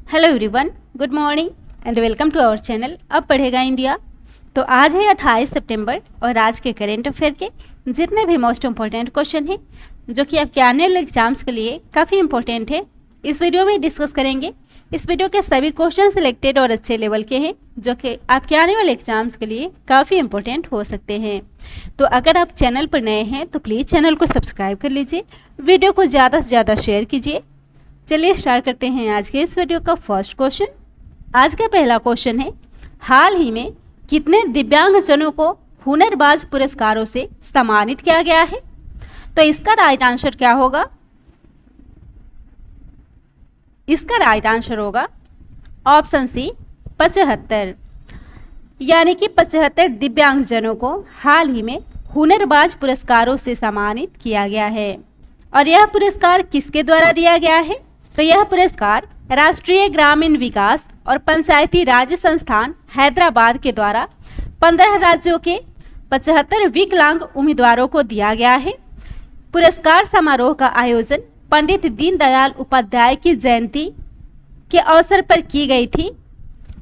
Hello everyone, good morning and welcome to our channel अब पढ़ेगा India. तो आज है 28 सितंबर और आज के करेंट अफेयर के जितने भी मोस्ट इम्पोर्टेंट क्वेश्चन हैं जो कि आपके आने वाले एग्जाम्स के लिए काफ़ी इंपॉर्टेंट है, इस वीडियो में डिस्कस करेंगे। इस वीडियो के सभी क्वेश्चन सिलेक्टेड और अच्छे लेवल के हैं जो कि आपके आने वाले एग्जाम्स के लिए काफ़ी इंपॉर्टेंट हो सकते हैं। तो अगर आप चैनल पर नए हैं तो प्लीज़ चैनल को सब्सक्राइब कर लीजिए, वीडियो को ज़्यादा से ज़्यादा शेयर कीजिए। चलिए स्टार्ट करते हैं आज के इस वीडियो का फर्स्ट क्वेश्चन। आज का पहला क्वेश्चन है, हाल ही में कितने दिव्यांगजनों को हुनरबाज पुरस्कारों से सम्मानित किया गया है? तो इसका राइट आंसर क्या होगा? इसका राइट आंसर होगा ऑप्शन सी 75। यानी कि 75 दिव्यांगजनों को हाल ही में हुनरबाज पुरस्कारों से सम्मानित किया गया है। और यह पुरस्कार किसके द्वारा दिया गया है? तो यह पुरस्कार राष्ट्रीय ग्रामीण विकास और पंचायती राज संस्थान हैदराबाद के द्वारा 15 राज्यों के 75 विकलांग उम्मीदवारों को दिया गया है। पुरस्कार समारोह का आयोजन पंडित दीनदयाल उपाध्याय की जयंती के अवसर पर की गई थी,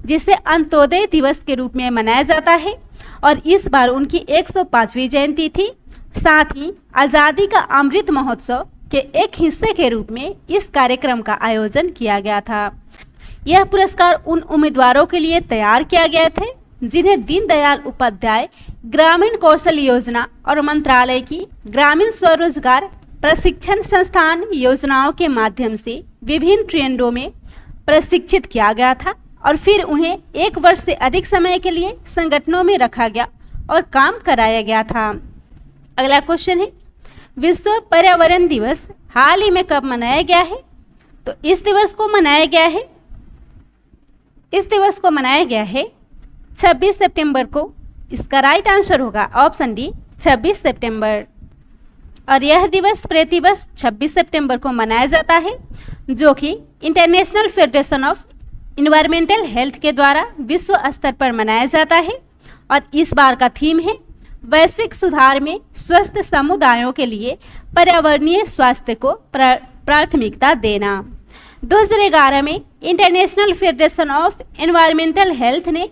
जिसे अंत्योदय दिवस के रूप में मनाया जाता है और इस बार उनकी 105वीं जयंती थी। साथ ही आज़ादी का अमृत महोत्सव के एक हिस्से के रूप में इस कार्यक्रम का आयोजन किया गया था। यह पुरस्कार उन उम्मीदवारों के लिए तैयार किया गया थे जिन्हें दीनदयाल उपाध्याय ग्रामीण कौशल योजना और मंत्रालय की ग्रामीण स्वरोजगार प्रशिक्षण संस्थान योजनाओं के माध्यम से विभिन्न ट्रेंडों में प्रशिक्षित किया गया था और फिर उन्हें 1 वर्ष से अधिक समय के लिए संगठनों में रखा गया और काम कराया गया था। अगला क्वेश्चन है, विश्व पर्यावरण दिवस हाल ही में कब मनाया गया है? तो इस दिवस को मनाया गया है 26 सितंबर को। इसका राइट आंसर होगा ऑप्शन डी 26 सितंबर। और यह दिवस प्रतिवर्ष 26 सितंबर को मनाया जाता है, जो कि international federation of environmental health के द्वारा विश्व स्तर पर मनाया जाता है। और इस बार का थीम है वैश्विक सुधार में स्वस्थ समुदायों के लिए पर्यावरणीय स्वास्थ्य को प्राथमिकता देना। 2011 में international federation of environmental health ने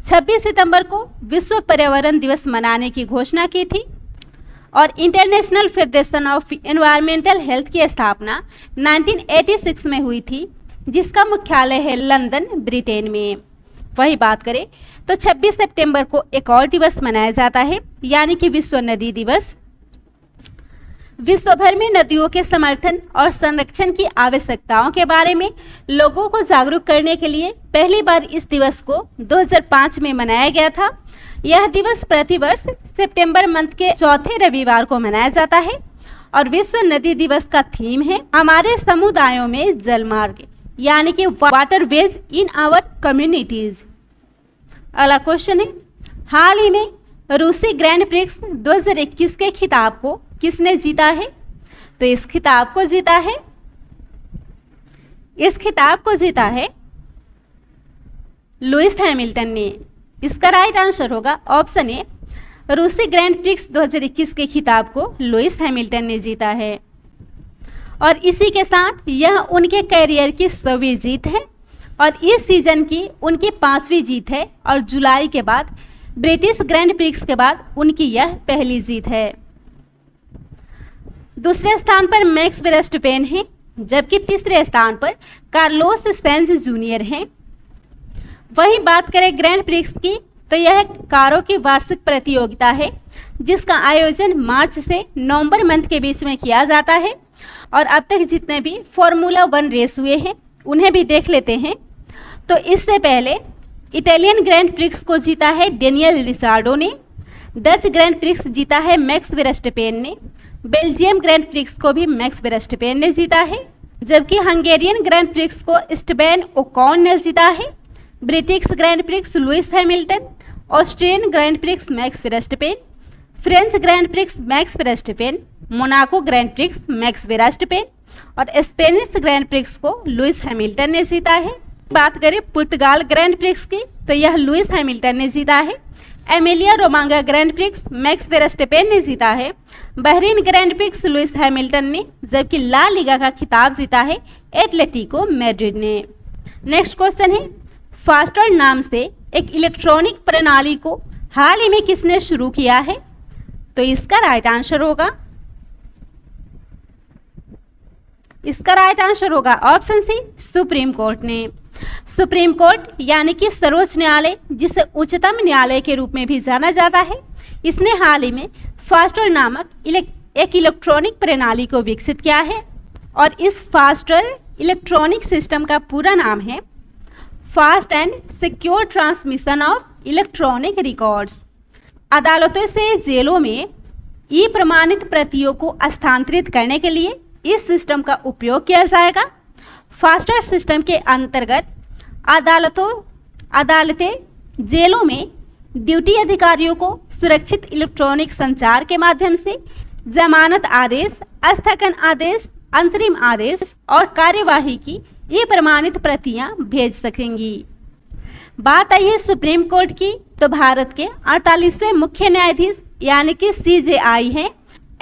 26 सितंबर को विश्व पर्यावरण दिवस मनाने की घोषणा की थी और international federation of environmental health की स्थापना 1986 में हुई थी, जिसका मुख्यालय है लंदन, ब्रिटेन में। वही बात करें तो 26 सितंबर को एक और दिवस मनाया जाता है, यानी कि विश्व नदी दिवस। विश्व भर में नदियों के समर्थन और संरक्षण की आवश्यकताओं के बारे में लोगों को जागरूक करने के लिए पहली बार इस दिवस को 2005 में मनाया गया था। यह दिवस प्रतिवर्ष सितंबर मंथ के चौथे रविवार को मनाया जाता है और विश्व नदी दिवस का थीम है हमारे समुदायों में जलमार्ग, यानी कि वाटरवेज इन आवर कम्युनिटीज। अगला क्वेश्चन है, हाल ही में रूसी ग्रैंड प्रिक्स 2021 के खिताब को किसने जीता है? तो इस खिताब को जीता है लुइस हैमिल्टन ने। इसका राइट आंसर होगा ऑप्शन ए, रूसी ग्रैंड प्रिक्स 2021 के खिताब को लुइस हैमिल्टन ने जीता है। और इसी के साथ यह उनके करियर की 100वीं जीत है और इस सीजन की उनकी 5वीं जीत है और जुलाई के बाद ब्रिटिश ग्रैंड प्रिक्स के बाद उनकी यह पहली जीत है। दूसरे स्थान पर मैक्स वर्स्टैपेन है, जबकि तीसरे स्थान पर कार्लोस सेंज जूनियर हैं। वही बात करें ग्रैंड प्रिक्स की तो यह कारों की वार्षिक प्रतियोगिता है जिसका आयोजन मार्च से नवंबर मंथ के बीच में किया जाता है। और अब तक जितने भी फॉर्मूला 1 रेस हुए हैं उन्हें भी देख लेते हैं। तो इससे पहले इटालियन ग्रैंड प्रिक्स को जीता है डेनियल रिचार्डो ने, डच ग्रैंड प्रिक्स जीता है मैक्स वर्स्टैपेन ने, बेल्जियम ग्रैंड प्रिक्स को भी मैक्स वर्स्टैपेन ने जीता है, जबकि हंगेरियन ग्रैंड प्रिक्स को स्टेफन ओकॉन ने जीता है, British grand Prix Lewis Hamilton, Austrian grand Prix Max Verstappen, French grand Prix Max Verstappen, Monaco grand Prix Max Verstappen और स्पेनिश ग्रैंड प्रिक्स को लुइस हैमिल्टन ने जीता है। बात करें पुर्तगाल ग्रैंड प्रिक्स की तो यह लुइस हैमिल्टन ने जीता है। Emilia Romagna Grand Prix Max Verstappen ने जीता है। Bahrain Grand Prix Lewis Hamilton ने, जबकि ला लीगा का खिताब जीता है एटलेटिको मैड्रिड ने। नेक्स्ट क्वेश्चन है, फास्टर नाम से एक इलेक्ट्रॉनिक प्रणाली को हाल ही में किसने शुरू किया है? तो इसका राइट आंसर होगा ऑप्शन सी, सुप्रीम कोर्ट ने। सुप्रीम कोर्ट यानी कि सर्वोच्च न्यायालय, जिसे उच्चतम न्यायालय के रूप में भी जाना जाता है, इसने हाल ही में फास्टर नामक एक इलेक्ट्रॉनिक प्रणाली को विकसित किया है और इस फास्टर इलेक्ट्रॉनिक सिस्टम का पूरा नाम है fast and secure transmission of electronic records. अदालतों से जेलों में ई प्रमाणित प्रतियों को स्थानांतरित करने के लिए इस सिस्टम का उपयोग किया जाएगा। फास्टर सिस्टम के अंतर्गत अदालतें जेलों में ड्यूटी अधिकारियों को सुरक्षित इलेक्ट्रॉनिक संचार के माध्यम से जमानत आदेश, स्थगन आदेश, अंतरिम आदेश और कार्यवाही की ये प्रमाणित प्रतियां भेज सकेंगी। बात आई है सुप्रीम कोर्ट की, तो भारत के 48वें मुख्य न्यायाधीश यानी कि CJI हैं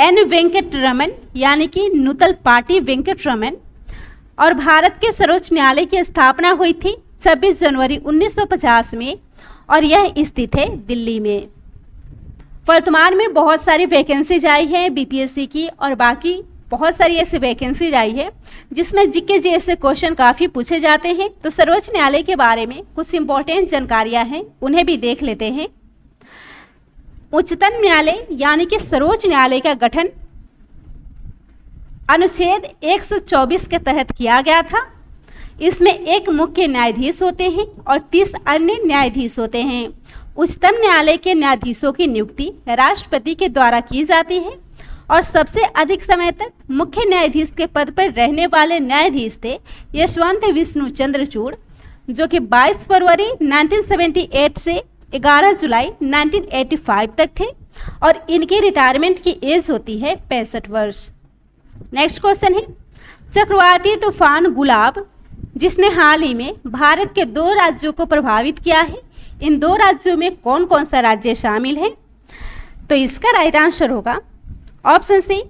N वेंकट रमन यानी कि नुतल पाटी वेंकट रमन, और भारत के सर्वोच्च न्यायालय की स्थापना हुई थी 26 जनवरी 1950 में और यह स्थित है दिल्ली में। वर्तमान में बहुत सारी वैकेंसीज आई है BPSC की और बाकी बहुत सारी ऐसी वैकेंसीज आई है जिसमें GK जैसे क्वेश्चन काफ़ी पूछे जाते हैं। तो सर्वोच्च न्यायालय के बारे में कुछ इंपॉर्टेंट जानकारियां हैं, उन्हें भी देख लेते हैं। उच्चतम न्यायालय यानी कि सर्वोच्च न्यायालय का गठन अनुच्छेद 124 के तहत किया गया था। इसमें एक मुख्य न्यायाधीश होते हैं और 30 अन्य न्यायाधीश होते हैं। उच्चतम न्यायालय के न्यायाधीशों की नियुक्ति राष्ट्रपति के द्वारा की जाती है और सबसे अधिक समय तक मुख्य न्यायाधीश के पद पर रहने वाले न्यायाधीश थे यशवंत विष्णु चंद्रचूड़, जो कि 22 फरवरी 1978 से 11 जुलाई 1985 तक थे और इनके रिटायरमेंट की एज होती है 65 वर्ष। नेक्स्ट क्वेश्चन है, चक्रवाती तूफान गुलाब जिसने हाल ही में भारत के 2 राज्यों को प्रभावित किया है, इन 2 राज्यों में कौन कौन सा राज्य शामिल है? तो इसका राइट आंसर होगा ऑप्शन सी,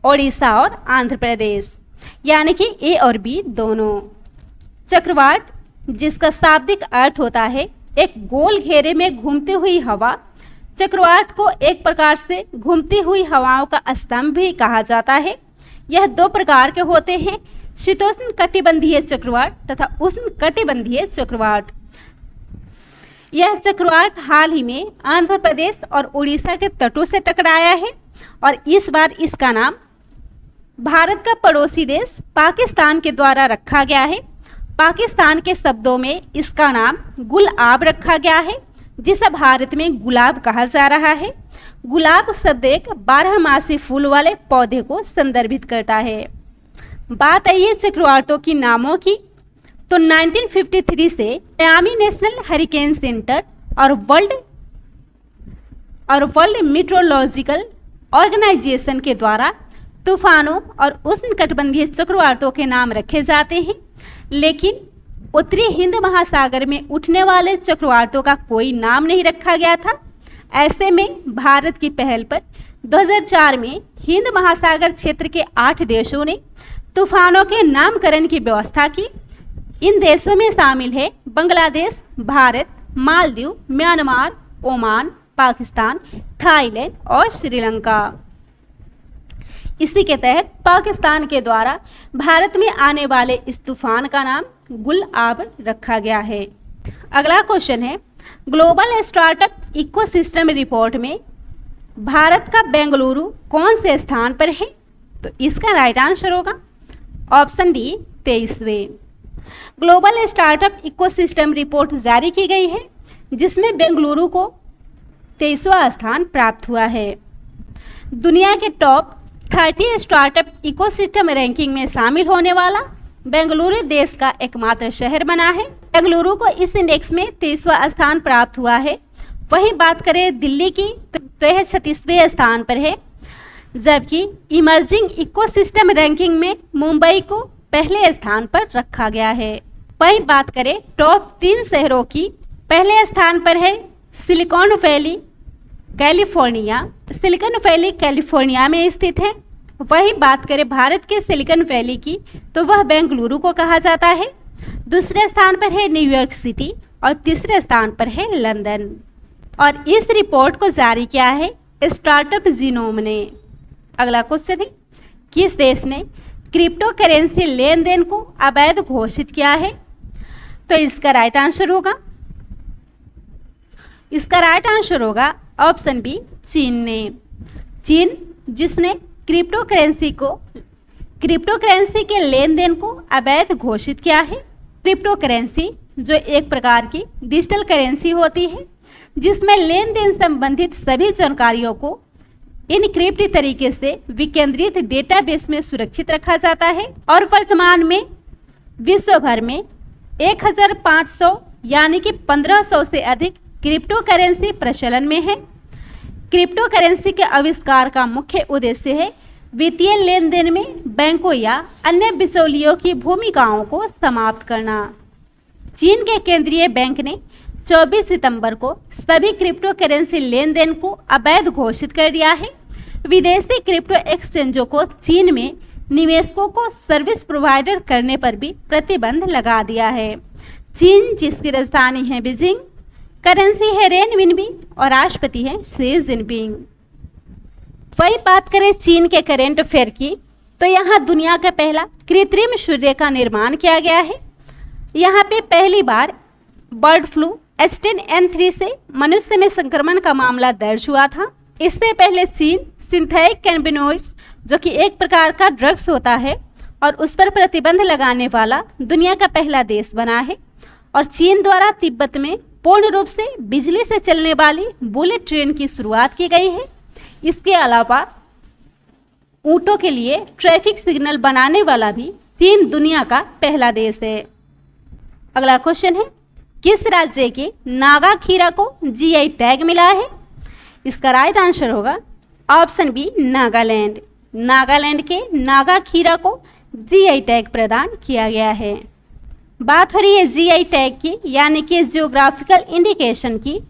ओडिशा और आंध्र प्रदेश, यानी कि A और B दोनों। चक्रवात जिसका शाब्दिक अर्थ होता है एक गोल घेरे में घूमती हुई हवा, चक्रवात को एक प्रकार से घूमती हुई हवाओं का स्तंभ भी कहा जाता है। यह 2 प्रकार के होते हैं, शीतोष्ण कटिबंधीय चक्रवात तथा उष्ण कटिबंधीय चक्रवात। यह चक्रवात हाल ही में आंध्र प्रदेश और उड़ीसा के तटों से टकराया है और इस बार इसका नाम भारत का पड़ोसी देश पाकिस्तान के द्वारा रखा गया है। पाकिस्तान के शब्दों में इसका नाम गुलाब रखा गया है, जिसे भारत में गुलाब कहा जा रहा है। गुलाब शब्द एक 12मासी फूल वाले पौधे को संदर्भित करता है। बात आई है चक्रवातों की नामों की, तो 1953 से मियामी नेशनल हरिकेन सेंटर और वर्ल्ड मीटरोलॉजिकल ऑर्गेनाइजेशन के द्वारा तूफानों और उष्णकटिबंधीय चक्रवातों के नाम रखे जाते हैं, लेकिन उत्तरी हिंद महासागर में उठने वाले चक्रवातों का कोई नाम नहीं रखा गया था। ऐसे में भारत की पहल पर 2004 में हिंद महासागर क्षेत्र के 8 देशों ने तूफानों के नामकरण की व्यवस्था की। इन देशों में शामिल है Bangladesh, Bharat, Maldives, Myanmar, Oman, Pakistan, Thailand और श्रीलंका। इसी के तहत पाकिस्तान के द्वारा भारत में आने वाले इस तूफान का नाम गुलाब रखा गया है। अगला क्वेश्चन है, ग्लोबल स्टार्टअप इकोसिस्टम रिपोर्ट में भारत का बेंगलुरु कौन से स्थान पर है? तो इसका राइट आंसर होगा ऑप्शन डी, 23वें। ग्लोबल स्टार्टअप इकोसिस्टम रिपोर्ट जारी की गई है, जिसमें बेंगलुरु को 23वां स्थान प्राप्त हुआ है। दुनिया के टॉप 30 स्टार्टअप इकोसिस्टम रैंकिंग में शामिल होने वाला बेंगलुरु देश का एकमात्र शहर बना है। बेंगलुरु को इस इंडेक्स में 23वां स्थान प्राप्त हुआ है। वहीं बात करें दिल्ली की, तो यह 36वें स्थान पर है, जबकि इमर्जिंग इकोसिस्टम रैंकिंग में मुंबई को पहले स्थान पर रखा गया है। वहीं बात करें टॉप 3 शहरों की, पहले स्थान पर है silicon valley California. Silicon valley California में स्थित है। वहीं बात करें भारत के सिलिकॉन वैली की, तो वह बेंगलुरु को कहा जाता है। दूसरे स्थान पर है न्यूयॉर्क सिटी और तीसरे स्थान पर है लंदन। और इस रिपोर्ट को जारी किया है स्टार्टअप जीनोम ने। अगला क्वेश्चन है, किस देश ने क्रिप्टो करेंसी लेन देन को अवैध घोषित किया है? तो इसका राइट आंसर होगा ऑप्शन बी, चीन ने। चीन जिसने क्रिप्टो करेंसी के लेन देन को अवैध घोषित किया है। क्रिप्टो करेंसी जो एक प्रकार की डिजिटल करेंसी होती है जिसमें लेन देन संबंधित सभी जानकारियों को इनक्रिप्ट तरीके से विकेंद्रित डेटाबेस में सुरक्षित रखा जाता है और वर्तमान में विश्व भर में 1500 यानी कि 1500 से अधिक क्रिप्टो करेंसी प्रचलन में है। क्रिप्टो करेंसी के आविष्कार का मुख्य उद्देश्य है वित्तीय लेन देन में बैंकों या अन्य बिचौलियों की भूमिकाओं को समाप्त करना। चीन के केंद्रीय बैंक ने 24 सितंबर को सभी क्रिप्टो करेंसी लेन देन को अवैध घोषित कर दिया है। विदेशी क्रिप्टो एक्सचेंजों को चीन में निवेशकों को सर्विस प्रोवाइडर करने पर भी प्रतिबंध लगा दिया है। चीन जिसकी राजधानी है बीजिंग, करेंसी है रेनमिनबी और राष्ट्रपति है शी जिनपिंग। वही बात करें चीन के करेंट अफेयर की, तो यहाँ दुनिया का पहला कृत्रिम सूर्य का निर्माण किया गया है। यहाँ पे पहली बार बर्ड फ्लू H10N3 से मनुष्य में संक्रमण का मामला दर्ज हुआ था। इससे पहले चीन सिंथेटिक कैनबिनोइड्स जो कि एक प्रकार का ड्रग्स होता है और उस पर प्रतिबंध लगाने वाला दुनिया का पहला देश बना है। और चीन द्वारा तिब्बत में पूर्ण रूप से बिजली से चलने वाली बुलेट ट्रेन की शुरुआत की गई है। इसके अलावा ऊँटों के लिए ट्रैफिक सिग्नल बनाने वाला भी चीन दुनिया का पहला देश है। अगला क्वेश्चन है, किस राज्य के नागा खीरा को जीआई टैग मिला है? इसका राइट आंसर होगा ऑप्शन बी, नागालैंड। नागालैंड के नागा खीरा को जीआई टैग प्रदान किया गया है। बात हो रही है जीआई टैग की, यानी कि जियोग्राफिकल इंडिकेशन की,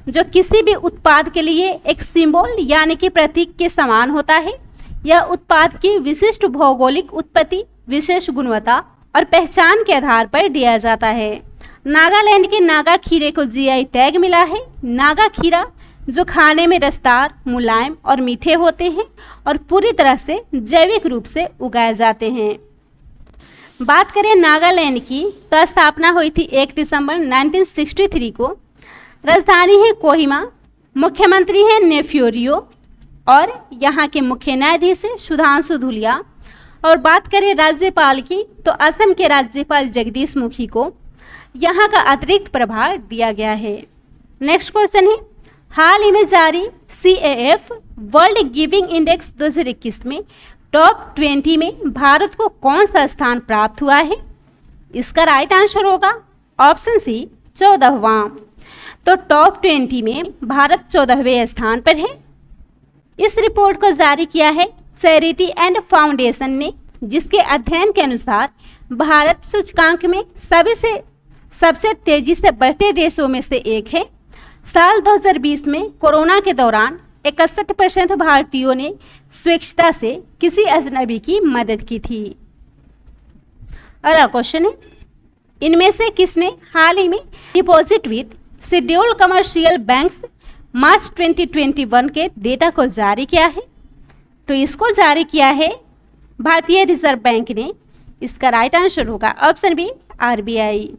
जो किसी भी उत्पाद के लिए एक सिंबल यानी कि प्रतीक के समान होता है। यह उत्पाद की विशिष्ट भौगोलिक उत्पत्ति, विशेष गुणवत्ता और पहचान के आधार पर दिया जाता है। नागालैंड के नागा खीरे को जीआई टैग मिला है। नागा खीरा जो खाने में रसदार, मुलायम और मीठे होते हैं और पूरी तरह से जैविक रूप से उगाए जाते हैं। बात करें नागालैंड की, तो स्थापना हुई थी 1 दिसंबर 1963 को। राजधानी है कोहिमा, मुख्यमंत्री है नेफ्योरियो और यहाँ के मुख्य न्यायाधीश है सुधांशु धूलिया। और बात करें राज्यपाल की, तो असम के राज्यपाल जगदीश मुखी को यहाँ का अतिरिक्त प्रभार दिया गया है। नेक्स्ट क्वेश्चन है, हाल ही में जारी CAF वर्ल्ड गिविंग इंडेक्स 2021 में टॉप 20 में भारत को कौन सा स्थान प्राप्त हुआ है? इसका राइट आंसर होगा ऑप्शन सी, 14वां। तो टॉप 20 में भारत 14वें स्थान पर है। इस रिपोर्ट को जारी किया है चैरिटी एंड फाउंडेशन ने, जिसके अध्ययन के अनुसार भारत सूचकांक में सबसे तेजी से बढ़ते देशों में से एक है। साल 2020 में कोरोना के दौरान 61% भारतीयों ने स्वेच्छा से किसी अजनबी की मदद की थी। अगला क्वेश्चन है, इनमें से किसने हाल ही में deposit with scheduled commercial banks March 2021 के डेटा को जारी किया है? तो इसको जारी किया है भारतीय रिजर्व बैंक ने। इसका राइट आंसर होगा ऑप्शन बी, RBI।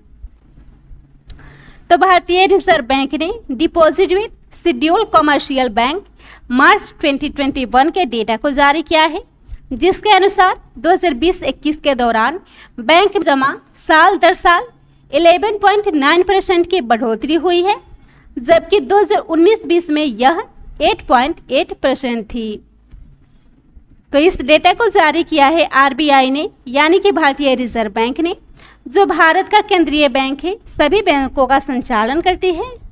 तो भारतीय रिजर्व बैंक ने deposit with scheduled commercial bank March 2021 के डेटा को जारी किया है, जिसके अनुसार 2020-21 के दौरान बैंक जमा साल दर साल 11.9% की बढ़ोतरी हुई है, जबकि 2019-20 में यह 8.8% थी। तो इस डेटा को जारी किया है RBI ने, यानी कि भारतीय रिजर्व बैंक ने, जो भारत का केंद्रीय बैंक है, सभी बैंकों का संचालन करती है।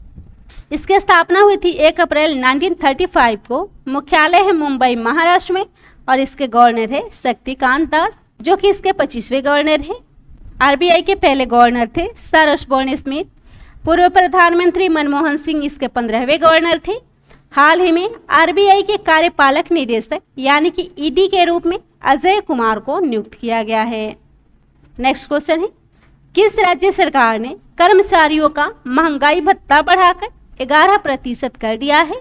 इसकी स्थापना हुई थी 1 अप्रैल 1935 को। मुख्यालय है मुंबई, महाराष्ट्र में, और इसके गवर्नर है शक्तिकांत दास, जो कि इसके 25वें गवर्नर हैं। RBI के पहले गवर्नर थे सर ऑस्बोर्न स्मिथ। पूर्व प्रधानमंत्री मनमोहन सिंह इसके 15वें गवर्नर थे। हाल ही में RBI के कार्यपालक निदेशक यानी कि ED के रूप में अजय कुमार को नियुक्त किया गया है। नेक्स्ट क्वेश्चन है, किस राज्य सरकार ने कर्मचारियों का महंगाई भत्ता बढ़ाकर 11% कर दिया है?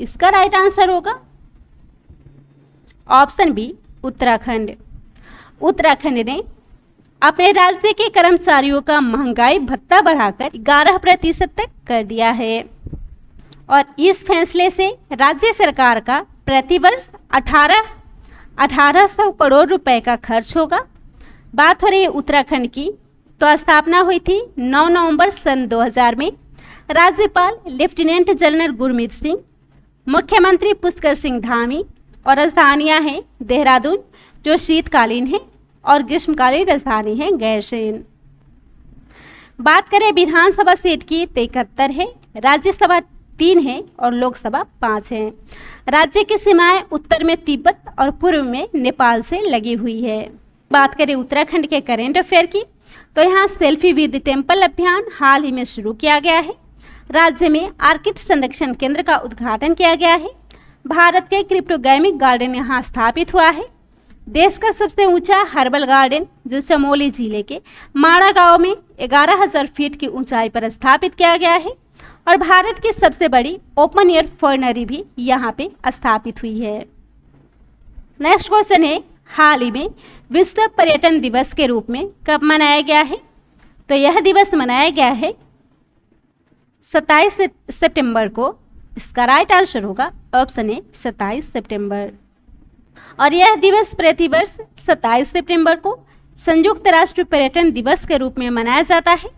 इसका राइट आंसर होगा ऑप्शन बी उत्तराखंड। उत्तराखंड ने अपने राज्य के कर्मचारियों का महंगाई भत्ता बढ़ाकर 11% तक कर दिया है और इस फैसले से राज्य सरकार का प्रतिवर्ष 1800 करोड़ रुपए का खर्च होगा। बात हो रही है उत्तराखंड की, तो स्थापना हुई थी 9 नवंबर सन 2000 में। राज्यपाल लेफ्टिनेंट जनरल गुरमीत सिंह, मुख्यमंत्री पुष्कर सिंह धामी और राजधानियाँ हैं देहरादून जो शीतकालीन है और ग्रीष्मकालीन राजधानी है गैरसैंण। बात करें विधानसभा सीट की तो 71 है, राज्यसभा 3 है और लोकसभा 5 है। राज्य की सीमाएं उत्तर में तिब्बत और पूर्व में नेपाल से लगी हुई है। बात करें उत्तराखंड के करेंट अफेयर की, तो यहाँ सेल्फी विद टेम्पल अभियान हाल ही में शुरू किया गया है। राज्य में आर्किड संरक्षण केंद्र का उद्घाटन किया गया है। भारत के क्रिप्टोगैमिक गार्डन यहाँ स्थापित हुआ है। देश का सबसे ऊंचा हर्बल गार्डन जो चमोली जिले के माड़ा गांव में 11,000 फीट की ऊंचाई पर स्थापित किया गया है और भारत की सबसे बड़ी ओपन एयर फर्नरी भी यहाँ पे स्थापित हुई है। नेक्स्ट क्वेश्चन है, हाल ही में विश्व पर्यटन दिवस के रूप में कब मनाया गया है? तो यह दिवस मनाया गया है 27 सितंबर को। इसका राइट आंसर होगा ऑप्शन ए 27 सितंबर। और यह दिवस प्रतिवर्ष 27 सितंबर को संयुक्त राष्ट्र पर्यटन दिवस के रूप में मनाया जाता है।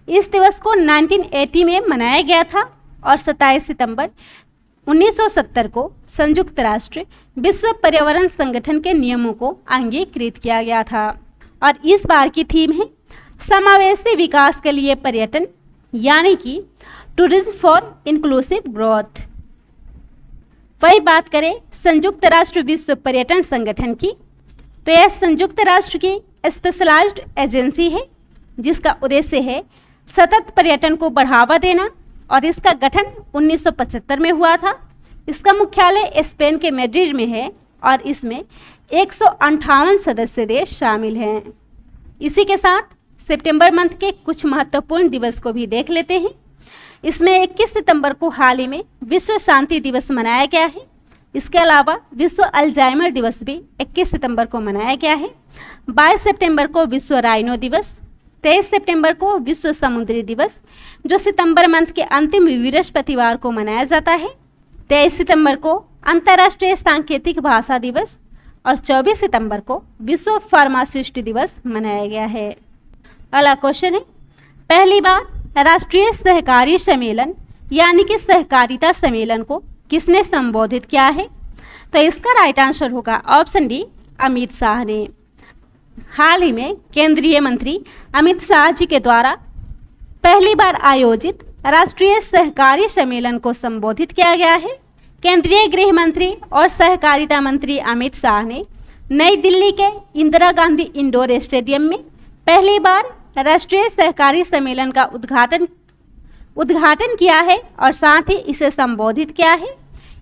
इस दिवस को 1980 में मनाया गया था और 27 सितंबर 1970 को संयुक्त राष्ट्र विश्व पर्यावरण संगठन के नियमों को अंगीकृत किया गया था। और इस बार की थीम है समावेशी विकास के लिए पर्यटन, यानी कि टूरिज्म फॉर इंक्लूसिव ग्रोथ। वही बात करें संयुक्त राष्ट्र विश्व पर्यटन संगठन की, तो यह संयुक्त राष्ट्र की स्पेशलाइज्ड एजेंसी है जिसका उद्देश्य है सतत पर्यटन को बढ़ावा देना और इसका गठन 1975 में हुआ था। इसका मुख्यालय स्पेन के मैड्रिड में है और इसमें 158 सदस्य देश शामिल हैं। इसी के साथ सितंबर मंथ के कुछ महत्वपूर्ण दिवस को भी देख लेते हैं। इसमें 21 सितंबर को हाल ही में विश्व शांति दिवस मनाया गया है। इसके अलावा विश्व अल्जाइमर दिवस भी 21 सितंबर को मनाया गया है। 22 सितंबर को विश्व राइनो दिवस, 23 सितंबर को विश्व समुद्री दिवस जो सितंबर मंथ के अंतिम बृहस्पतिवार को मनाया जाता है। 23 सितंबर को अंतर्राष्ट्रीय सांकेतिक भाषा दिवस और 24 सितंबर को विश्व फार्मासिस्ट दिवस मनाया गया है। अगला क्वेश्चन है, पहली बार राष्ट्रीय सहकारी सम्मेलन यानी कि सहकारिता सम्मेलन को किसने संबोधित किया है? तो इसका राइट आंसर होगा ऑप्शन डी अमित शाह ने। हाल ही में केंद्रीय मंत्री अमित शाह जी के द्वारा पहली बार आयोजित राष्ट्रीय सहकारी सम्मेलन को संबोधित किया गया है। केंद्रीय गृह मंत्री और सहकारिता मंत्री अमित शाह ने नई दिल्ली के इंदिरा गांधी इंडोर स्टेडियम में पहली बार राष्ट्रीय सहकारी सम्मेलन का उद्घाटन किया है और साथ ही इसे संबोधित किया है।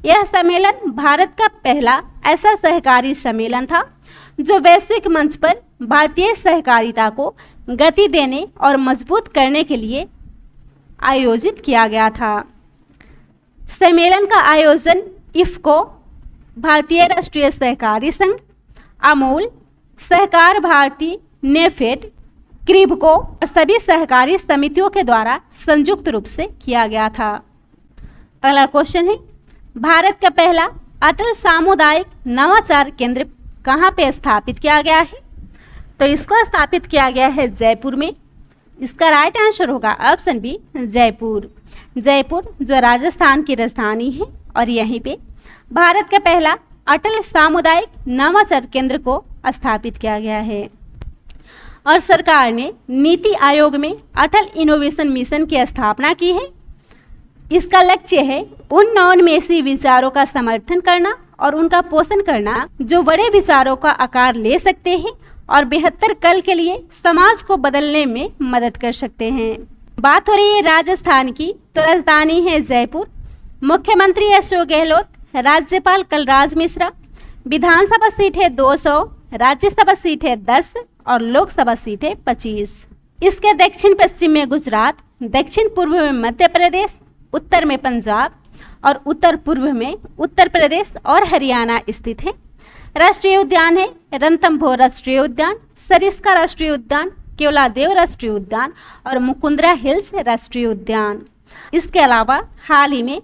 यह सम्मेलन भारत का पहला ऐसा सहकारी सम्मेलन था जो वैश्विक मंच पर भारतीय सहकारिता को गति देने और मजबूत करने के लिए आयोजित किया गया था। सम्मेलन का आयोजन इफ्को, भारतीय राष्ट्रीय सहकारी संघ, अमूल, सहकार भारती, नेफेड, क्रिबको और सभी सहकारी समितियों के द्वारा संयुक्त रूप से किया गया था। अगला क्वेश्चन है, भारत का पहला अटल सामुदायिक नवाचार केंद्र कहाँ पे स्थापित किया गया है? तो इसको स्थापित किया गया है जयपुर में। इसका राइट आंसर होगा ऑप्शन बी जयपुर। जयपुर जो राजस्थान की राजधानी है और यहीं पे भारत का पहला अटल सामुदायिक नवाचार केंद्र को स्थापित किया गया है। और सरकार ने नीति आयोग में अटल इनोवेशन मिशन की स्थापना की है। इसका लक्ष्य है उन नवोन्मेषी विचारों का समर्थन करना और उनका पोषण करना जो बड़े विचारों का आकार ले सकते हैं और बेहतर कल के लिए समाज को बदलने में मदद कर सकते हैं। बात हो रही है राजस्थान की, तो राजधानी है जयपुर। मुख्यमंत्री अशोक गहलोत, राज्यपाल कलराज मिश्रा। विधानसभा सीट है 200, राज्यसभा सीट है 10 और लोकसभा सीट है 25। इसके दक्षिण पश्चिम में गुजरात, दक्षिण पूर्व में मध्य प्रदेश, उत्तर में पंजाब और उत्तर पूर्व में उत्तर प्रदेश और हरियाणा स्थित है। राष्ट्रीय उद्यान है रणथंभौर राष्ट्रीय उद्यान, सरिस्का राष्ट्रीय उद्यान, केवलादेव राष्ट्रीय उद्यान और मुकुंदरा हिल्स राष्ट्रीय उद्यान। इसके अलावा हाल ही में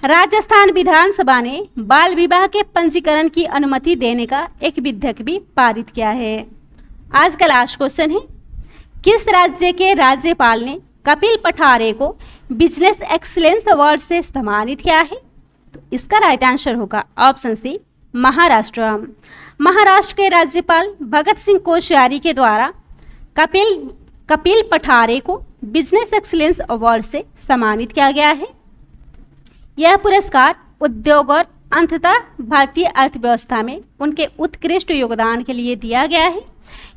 राजस्थान विधानसभा ने बाल विवाह के पंजीकरण की अनुमति देने का एक विधेयक भी पारित किया है। आज का लास्ट क्वेश्चन है, किस राज्य के राज्यपाल ने कपिल पठारे को बिजनेस एक्सीलेंस अवार्ड से सम्मानित किया है? तो इसका राइट आंसर होगा ऑप्शन सी, महाराष्ट्र। महाराष्ट्र के राज्यपाल भगत सिंह कोश्यारी के द्वारा कपिल पठारे को बिजनेस एक्सीलेंस अवार्ड से सम्मानित किया गया है। यह पुरस्कार उद्योग और अंततः भारतीय अर्थव्यवस्था में उनके उत्कृष्ट योगदान के लिए दिया गया है।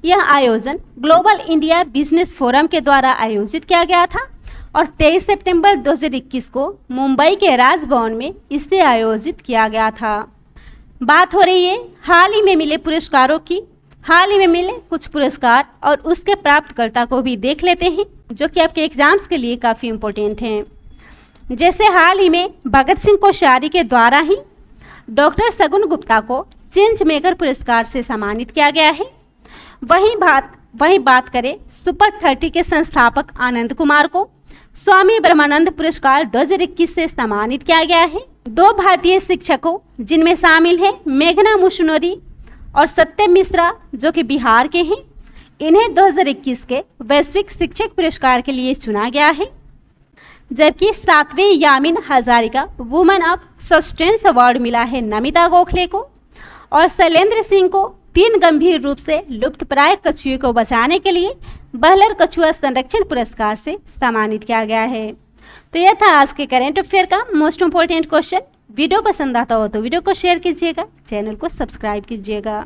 यह आयोजन ग्लोबल इंडिया बिजनेस फोरम के द्वारा आयोजित किया गया था और 23 सितंबर 2021 को मुंबई के राजभवन में इसे आयोजित किया गया था। बात हो रही है हाल ही में मिले पुरस्कारों की। हाल ही में मिले कुछ पुरस्कार और उसके प्राप्तकर्ता को भी देख लेते हैं, जो कि आपके एग्जाम्स के लिए काफ़ी इम्पोर्टेंट हैं। जैसे हाल ही में भगत सिंह कोश्यारी के द्वारा ही डॉक्टर सगुन गुप्ता को चेंज मेकर पुरस्कार से सम्मानित किया गया है। वही बात करें सुपर 30 के संस्थापक आनंद कुमार को स्वामी ब्रह्मानंद पुरस्कार 2021 से सम्मानित किया गया है। 2 भारतीय शिक्षकों जिनमें शामिल हैं मेघना मुशनोरी और सत्यम मिश्रा, जो कि बिहार के हैं, इन्हें 2021 के वैश्विक शिक्षक पुरस्कार के लिए चुना गया है। जबकि 7वें Yamin Hazarika women of substance award मिला है नमिता गोखले को और शैलेंद्र सिंह को 3 गंभीर रूप से लुप्तप्राय कछुए को बचाने के लिए बहलर कछुआ संरक्षण पुरस्कार से सम्मानित किया गया है। तो यह था आज के करंट अफेयर का मोस्ट इम्पोर्टेंट क्वेश्चन। वीडियो पसंद आता हो तो वीडियो को शेयर कीजिएगा, चैनल को सब्सक्राइब कीजिएगा।